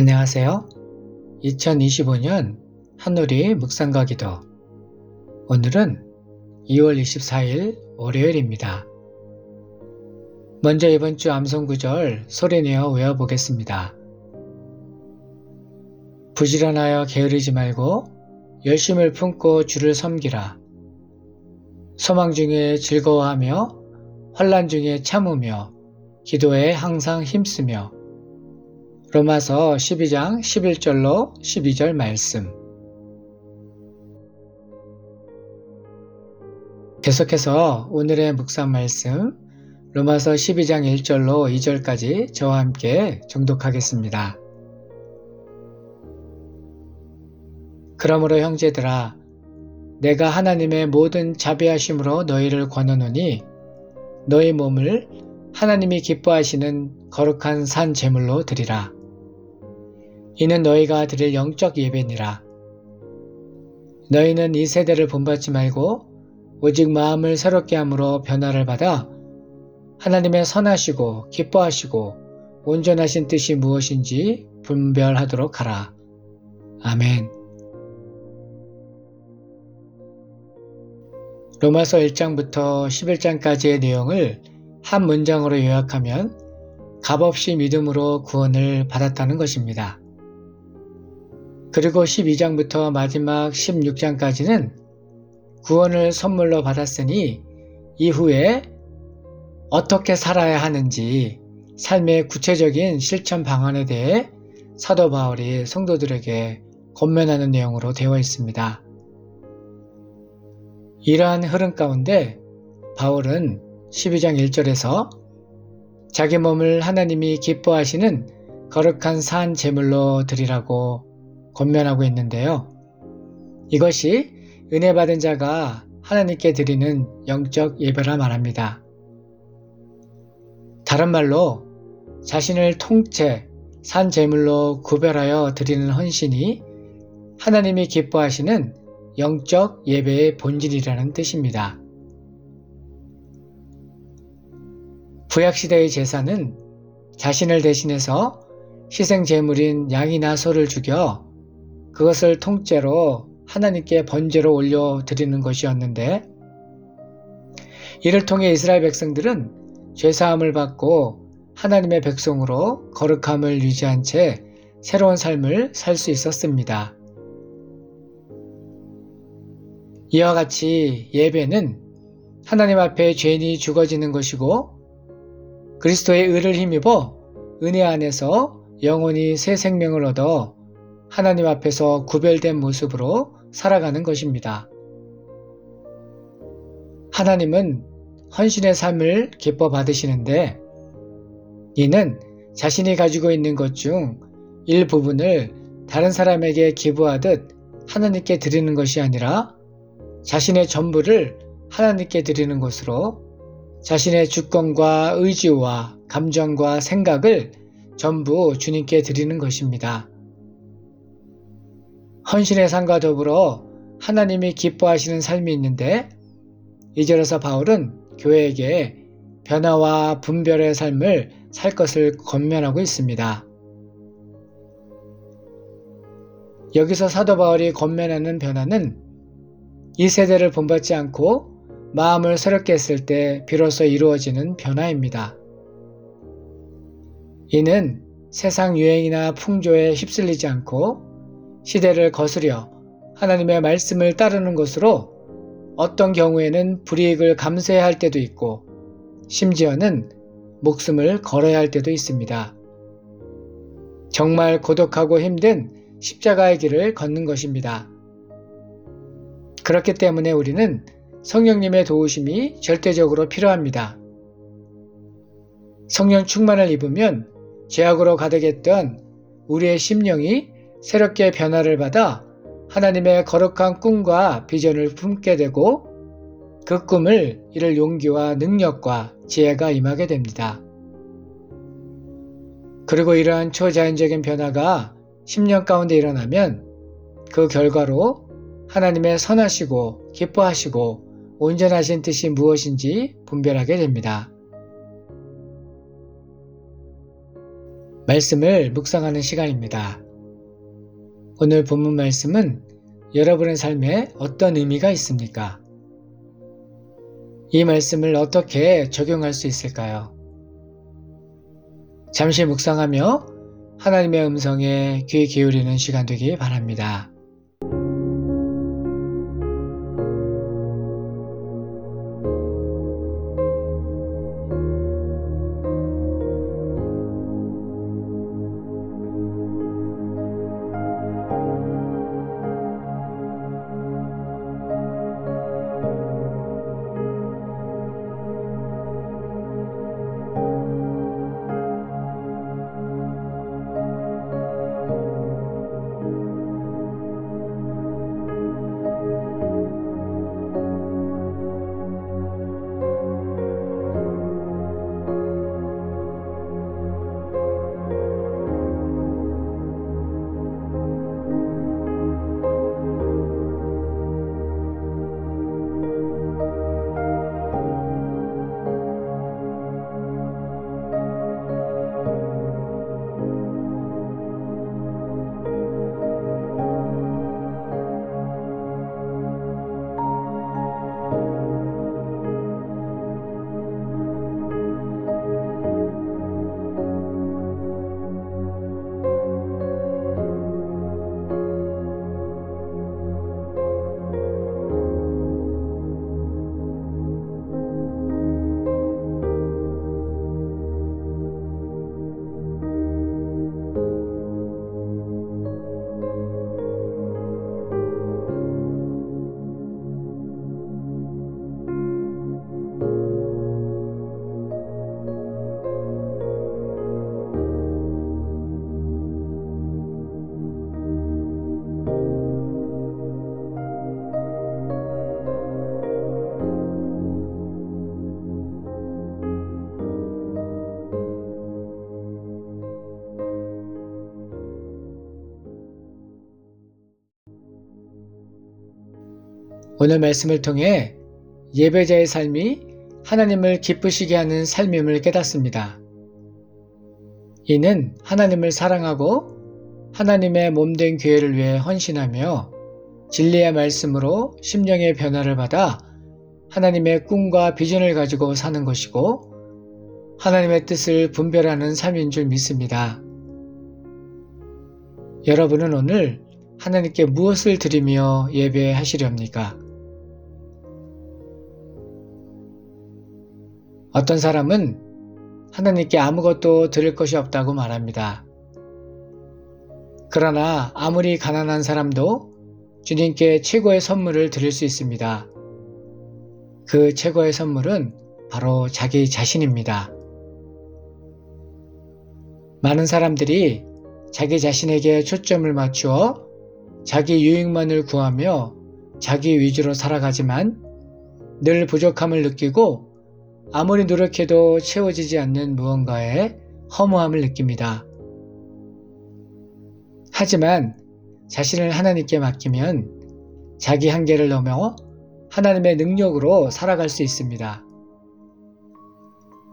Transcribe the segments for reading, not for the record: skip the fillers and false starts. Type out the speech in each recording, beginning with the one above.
안녕하세요. 2025년 한누리 묵상과 기도. 오늘은 2월 24일 월요일입니다. 먼저 이번 주 암송 구절 소리내어 외워보겠습니다. 부지런하여 게으르지 말고 열심을 품고 주를 섬기라. 소망 중에 즐거워하며 환난 중에 참으며 기도에 항상 힘쓰며. 로마서 12장 11절로 12절 말씀. 계속해서 오늘의 묵상 말씀 로마서 12장 1절로 2절까지 저와 함께 정독하겠습니다. 그러므로 형제들아, 내가 하나님의 모든 자비하심으로 너희를 권하노니 너희 몸을 하나님이 기뻐하시는 거룩한 산 제물로 드리라. 이는 너희가 드릴 영적 예배니라. 너희는 이 세대를 본받지 말고 오직 마음을 새롭게 함으로 변화를 받아 하나님의 선하시고 기뻐하시고 온전하신 뜻이 무엇인지 분별하도록 하라. 아멘. 로마서 1장부터 11장까지의 내용을 한 문장으로 요약하면 값없이 믿음으로 구원을 받았다는 것입니다. 그리고 12장부터 마지막 16장까지는 구원을 선물로 받았으니 이후에 어떻게 살아야 하는지 삶의 구체적인 실천 방안에 대해 사도 바울이 성도들에게 권면하는 내용으로 되어 있습니다. 이러한 흐름 가운데 바울은 12장 1절에서 자기 몸을 하나님이 기뻐하시는 거룩한 산 제물로 드리라고 권면하고 있는데요. 이것이 은혜 받은 자가 하나님께 드리는 영적 예배라 말합니다. 다른 말로 자신을 통째 산 제물로 구별하여 드리는 헌신이 하나님이 기뻐하시는 영적 예배의 본질이라는 뜻입니다. 구약시대의 제사는 자신을 대신해서 희생 제물인 양이나 소를 죽여 그것을 통째로 하나님께 번제로 올려드리는 것이었는데, 이를 통해 이스라엘 백성들은 죄사함을 받고 하나님의 백성으로 거룩함을 유지한 채 새로운 삶을 살 수 있었습니다. 이와 같이 예배는 하나님 앞에 죄인이 죽어지는 것이고 그리스도의 의를 힘입어 은혜 안에서 영원히 새 생명을 얻어 하나님 앞에서 구별된 모습으로 살아가는 것입니다. 하나님은 헌신의 삶을 기뻐 받으시는데 이는 자신이 가지고 있는 것 중 일부분을 다른 사람에게 기부하듯 하나님께 드리는 것이 아니라 자신의 전부를 하나님께 드리는 것으로 자신의 주권과 의지와 감정과 생각을 전부 주님께 드리는 것입니다. 헌신의 삶과 더불어 하나님이 기뻐하시는 삶이 있는데 2절에서 바울은 교회에게 변화와 분별의 삶을 살 것을 권면하고 있습니다. 여기서 사도 바울이 권면하는 변화는 이 세대를 본받지 않고 마음을 새롭게 했을 때 비로소 이루어지는 변화입니다. 이는 세상 유행이나 풍조에 휩쓸리지 않고 시대를 거스려 하나님의 말씀을 따르는 것으로 어떤 경우에는 불이익을 감수해야 할 때도 있고 심지어는 목숨을 걸어야 할 때도 있습니다. 정말 고독하고 힘든 십자가의 길을 걷는 것입니다. 그렇기 때문에 우리는 성령님의 도우심이 절대적으로 필요합니다. 성령 충만을 입으면 죄악으로 가득했던 우리의 심령이 새롭게 변화를 받아 하나님의 거룩한 꿈과 비전을 품게 되고 그 꿈을 이룰 용기와 능력과 지혜가 임하게 됩니다. 그리고 이러한 초자연적인 변화가 10년 가운데 일어나면 그 결과로 하나님의 선하시고 기뻐하시고 온전하신 뜻이 무엇인지 분별하게 됩니다. 말씀을 묵상하는 시간입니다. 오늘 본문 말씀은 여러분의 삶에 어떤 의미가 있습니까? 이 말씀을 어떻게 적용할 수 있을까요? 잠시 묵상하며 하나님의 음성에 귀 기울이는 시간 되기 바랍니다. 오늘 말씀을 통해 예배자의 삶이 하나님을 기쁘시게 하는 삶임을 깨닫습니다. 이는 하나님을 사랑하고 하나님의 몸된 교회를 위해 헌신하며 진리의 말씀으로 심령의 변화를 받아 하나님의 꿈과 비전을 가지고 사는 것이고 하나님의 뜻을 분별하는 삶인 줄 믿습니다. 여러분은 오늘 하나님께 무엇을 드리며 예배하시렵니까? 어떤 사람은 하나님께 아무것도 드릴 것이 없다고 말합니다. 그러나 아무리 가난한 사람도 주님께 최고의 선물을 드릴 수 있습니다. 그 최고의 선물은 바로 자기 자신입니다. 많은 사람들이 자기 자신에게 초점을 맞추어 자기 유익만을 구하며 자기 위주로 살아가지만 늘 부족함을 느끼고 아무리 노력해도 채워지지 않는 무언가에 허무함을 느낍니다. 하지만 자신을 하나님께 맡기면 자기 한계를 넘어 하나님의 능력으로 살아갈 수 있습니다.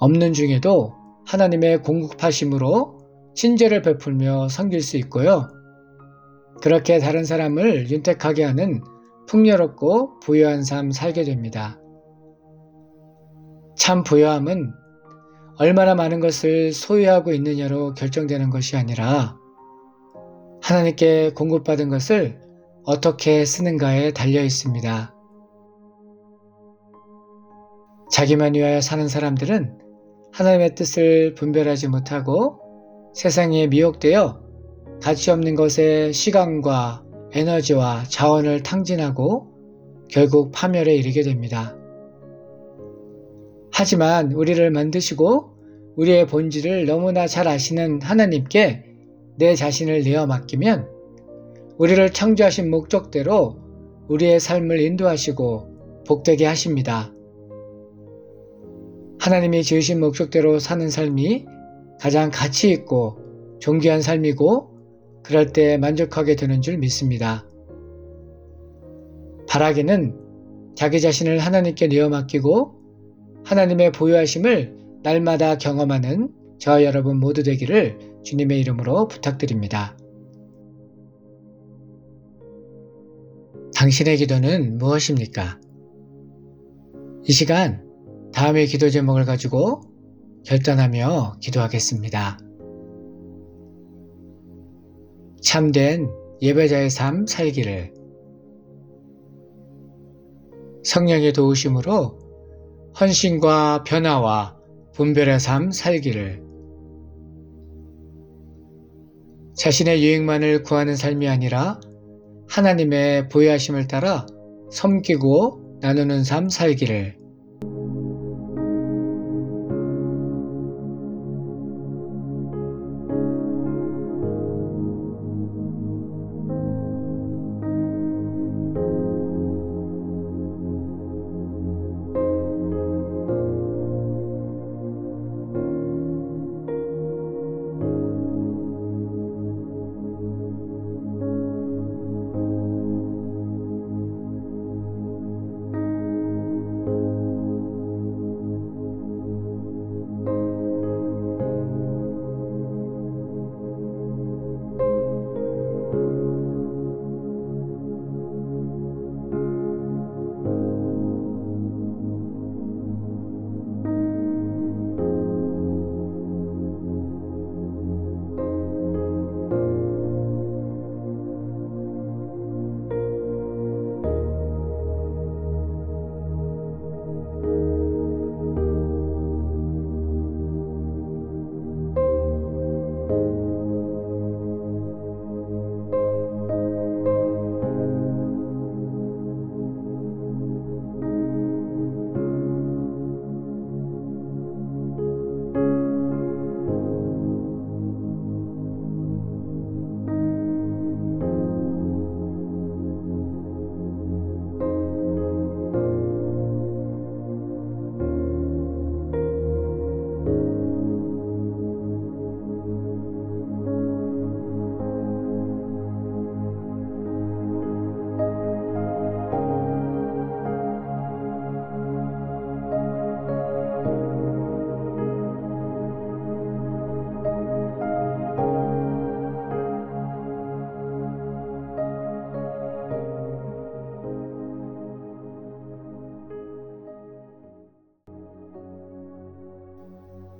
없는 중에도 하나님의 공급하심으로 친절을 베풀며 섬길 수 있고요. 그렇게 다른 사람을 윤택하게 하는 풍요롭고 부유한 삶 살게 됩니다. 참 부유함은 얼마나 많은 것을 소유하고 있느냐로 결정되는 것이 아니라 하나님께 공급받은 것을 어떻게 쓰는가에 달려 있습니다. 자기만 위하여 사는 사람들은 하나님의 뜻을 분별하지 못하고 세상에 미혹되어 가치 없는 것에 시간과 에너지와 자원을 탕진하고 결국 파멸에 이르게 됩니다. 하지만 우리를 만드시고 우리의 본질을 너무나 잘 아시는 하나님께 내 자신을 내어 맡기면 우리를 창조하신 목적대로 우리의 삶을 인도하시고 복되게 하십니다. 하나님이 지으신 목적대로 사는 삶이 가장 가치 있고 존귀한 삶이고 그럴 때 만족하게 되는 줄 믿습니다. 바라기는 자기 자신을 하나님께 내어 맡기고 하나님의 보유하심을 날마다 경험하는 저와 여러분 모두 되기를 주님의 이름으로 부탁드립니다. 당신의 기도는 무엇입니까? 이 시간 다음의 기도 제목을 가지고 결단하며 기도하겠습니다. 참된 예배자의 삶 살기를. 성령의 도우심으로 헌신과 변화와 분별의 삶 살기를. 자신의 유익만을 구하는 삶이 아니라 하나님의 보혜하심을 따라 섬기고 나누는 삶 살기를.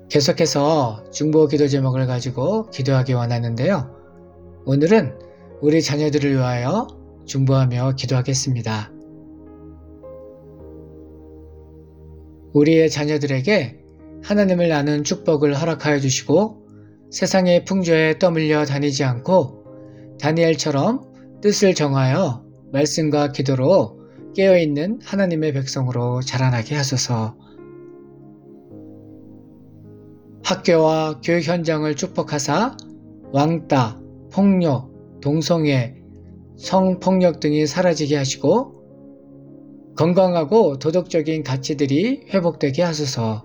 계속해서 중보 기도 제목을 가지고 기도하기 원하는데요. 오늘은 우리 자녀들을 위하여 중보하며 기도하겠습니다. 우리의 자녀들에게 하나님을 아는 축복을 허락하여 주시고 세상의 풍조에 떠밀려 다니지 않고 다니엘처럼 뜻을 정하여 말씀과 기도로 깨어있는 하나님의 백성으로 자라나게 하소서. 학교와 교육 현장을 축복하사 왕따, 폭력, 동성애, 성폭력 등이 사라지게 하시고 건강하고 도덕적인 가치들이 회복되게 하소서.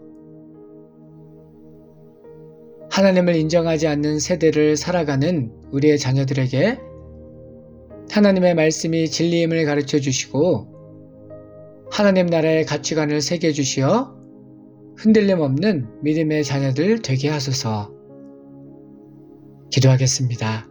하나님을 인정하지 않는 세대를 살아가는 우리의 자녀들에게 하나님의 말씀이 진리임을 가르쳐 주시고 하나님 나라의 가치관을 새겨 주시어 흔들림 없는 믿음의 자녀들 되게 하소서. 기도하겠습니다.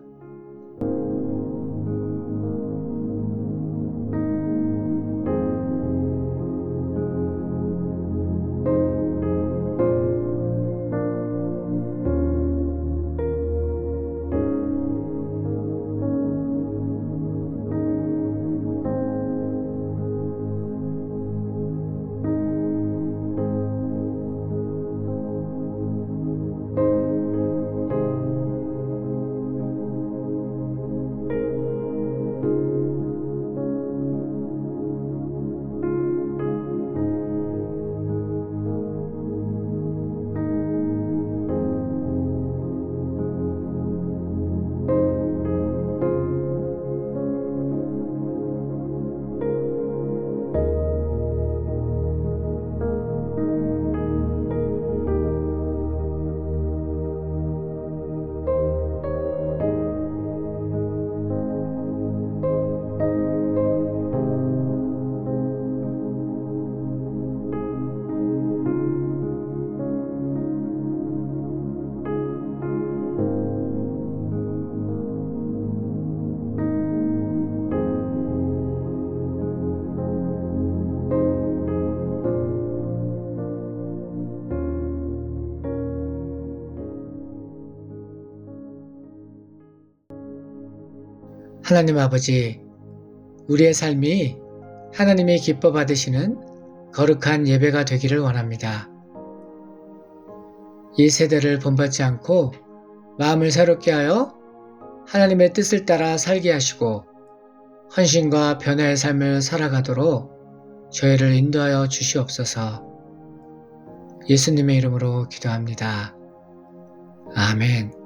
하나님 아버지, 우리의 삶이 하나님이 기뻐 받으시는 거룩한 예배가 되기를 원합니다. 이 세대를 본받지 않고 마음을 새롭게 하여 하나님의 뜻을 따라 살게 하시고 헌신과 변화의 삶을 살아가도록 저희를 인도하여 주시옵소서. 예수님의 이름으로 기도합니다. 아멘.